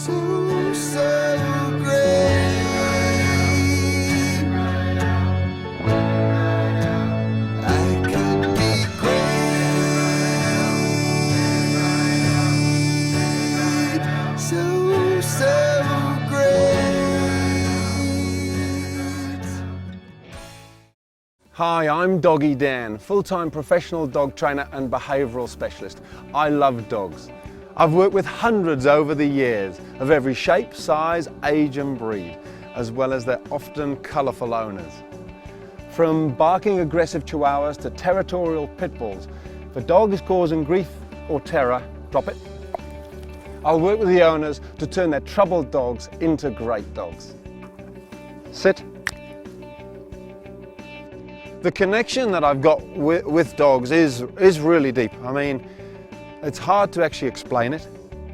so great. I could be great. So great. Hi, I'm Doggy Dan, full-time professional dog trainer and behavioural specialist. I love dogs. I've worked with hundreds over the years of every shape, size, age and breed, as well as their often colourful owners. From barking aggressive chihuahuas to territorial pit bulls, if a dog is causing grief or terror, drop it. I'll work with the owners to turn their troubled dogs into great dogs. Sit. The connection that I've got with dogs is really deep. I mean, it's hard to actually explain it.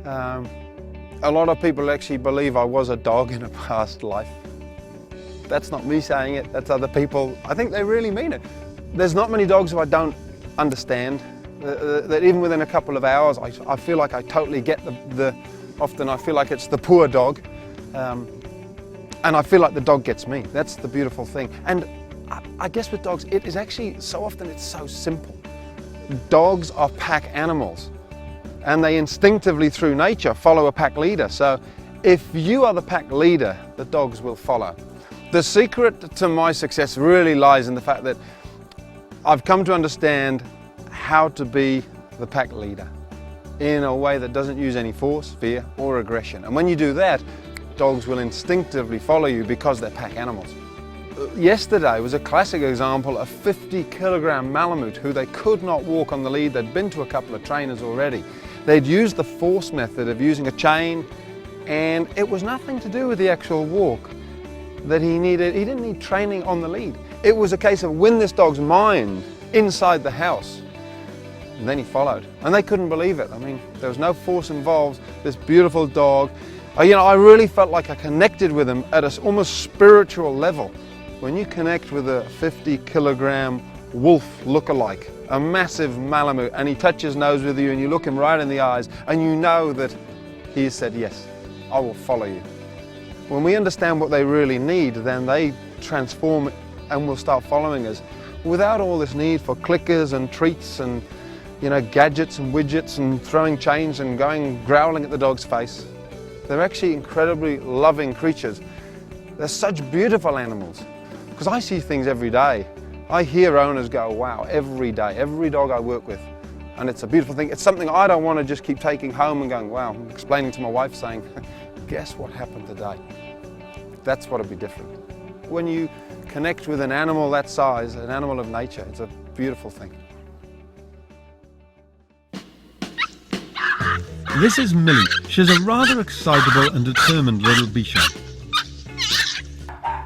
A lot of people actually believe I was a dog in a past life. That's not me saying it, that's other people. I think they really mean it. There's not many dogs who I don't understand. That even within a couple of hours, I feel like I totally get often I feel like it's the poor dog. And I feel like the dog gets me. That's the beautiful thing. And I guess with dogs, it is actually, so often it's so simple. Dogs are pack animals, and they instinctively, through nature, follow a pack leader. So if you are the pack leader, the dogs will follow. The secret to my success really lies in the fact that I've come to understand how to be the pack leader in a way that doesn't use any force, fear, or aggression. And when you do that, dogs will instinctively follow you because they're pack animals. Yesterday was a classic example of 50-kilogram Malamute who they could not walk on the lead. They'd been to a couple of trainers already. They'd used the force method of using a chain, and it was nothing to do with the actual walk that he needed. He didn't need training on the lead. It was a case of win this dog's mind inside the house. And then he followed, and they couldn't believe it. I mean, there was no force involved. This beautiful dog. You know, I really felt like I connected with him at an almost spiritual level. When you connect with a 50-kilogram wolf look-alike, a massive Malamute, and he touches his nose with you and you look him right in the eyes and you know that he has said, yes, I will follow you. When we understand what they really need, then they transform and will start following us without all this need for clickers and treats and, you know, gadgets and widgets and throwing chains and going growling at the dog's face. They're actually incredibly loving creatures. They're such beautiful animals. Because I see things every day. I hear owners go, wow, every day, every dog I work with. And it's a beautiful thing. It's something I don't want to just keep taking home and going, wow, explaining to my wife saying, guess what happened today? That's what would be different. When you connect with an animal that size, an animal of nature, it's a beautiful thing. This is Millie. She's a rather excitable and determined little bichon.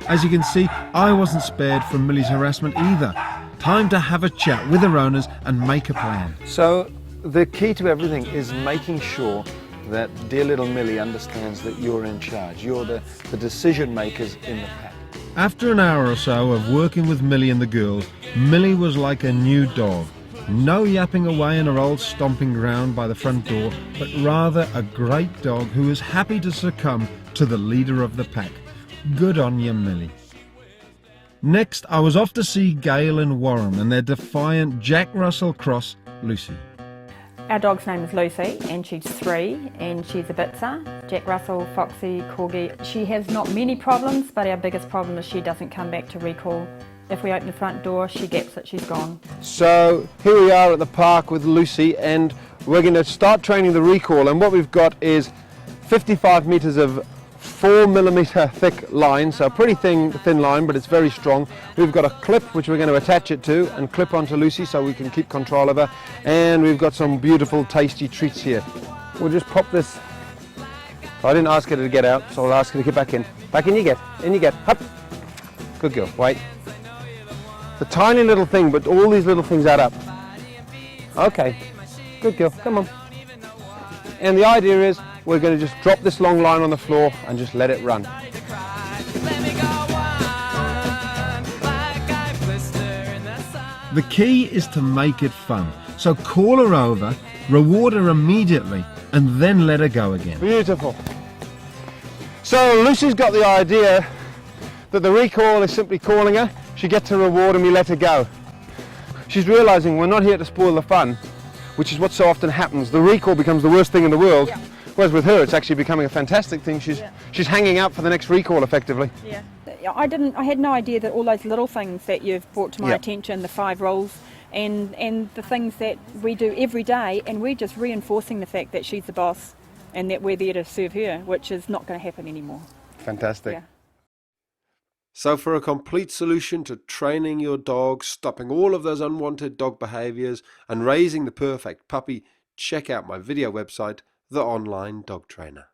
As you can see, I wasn't spared from Millie's harassment either. Time to have a chat with her owners and make a plan. So the key to everything is making sure that dear little Millie understands that you're in charge. You're the decision makers in the pack. After an hour or so of working with Millie and the girls, Millie was like a new dog. No yapping away in her old stomping ground by the front door, but rather a great dog who was happy to succumb to the leader of the pack. Good on you, Millie. Next, I was off to see Gail and Warren and their defiant Jack Russell cross, Lucy. Our dog's name is Lucy and she's 3 and she's a Bitzer. Jack Russell, Foxy, Corgi. She has not many problems, but our biggest problem is she doesn't come back to recall. If we open the front door, she gaps it, she's gone. So here we are at the park with Lucy, and we're going to start training the recall, and what we've got is 55 metres of 4mm thick line, so a pretty thin line, but it's very strong. We've got a clip which we're going to attach it to and clip onto Lucy so we can keep control of her, and we've got some beautiful tasty treats here. We'll just pop this. I didn't ask her to get out, so I'll ask her to get back in. Back in you get, up. Good girl, wait. It's a tiny little thing, but all these little things add up. Okay, good girl, come on. And the idea is we're going to just drop this long line on the floor and just let it run. The key is to make it fun. So call her over, reward her immediately, and then let her go again. Beautiful. So Lucy's got the idea that the recall is simply calling her, she gets her reward and we let her go. She's realising we're not here to spoil the fun, which is what so often happens. The recall becomes the worst thing in the world, whereas with her it's actually becoming a fantastic thing. She's hanging out for the next recall effectively. Yeah. I had no idea that all those little things that you've brought to my attention, the 5 rules, and the things that we do every day, and we're just reinforcing the fact that she's the boss and that we're there to serve her, which is not going to happen anymore. Fantastic. Yeah. So for a complete solution to training your dog, stopping all of those unwanted dog behaviours and raising the perfect puppy, check out my video website, The Online Dog Trainer.